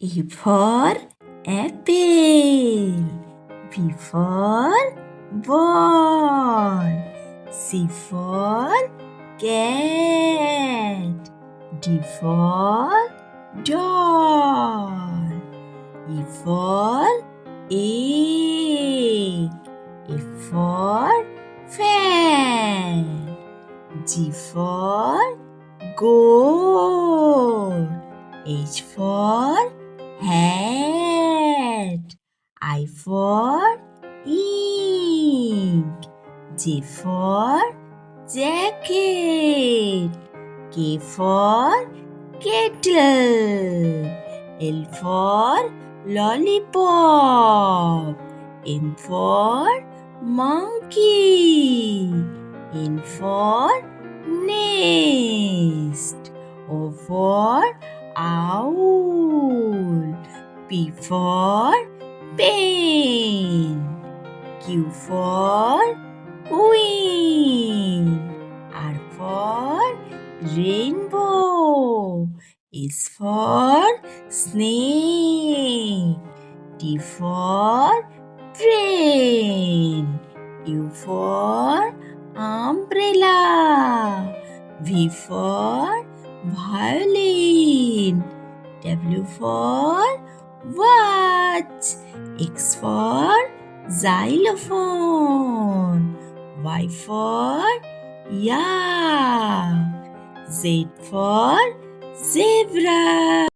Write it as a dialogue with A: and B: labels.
A: A for apple. B for ball. C for cat. D for doll. E for egg. F for fan. G for goat. H for hat. I for ink. J for jacket. K for kettle. L for lollipop. M for monkey. N for nest. O for owl. P for pen. Q for queen. R for rainbow. S for snake. T for train. U for umbrella. V for violin. W for watch. X for xylophone. Y for yak. Z for zebra.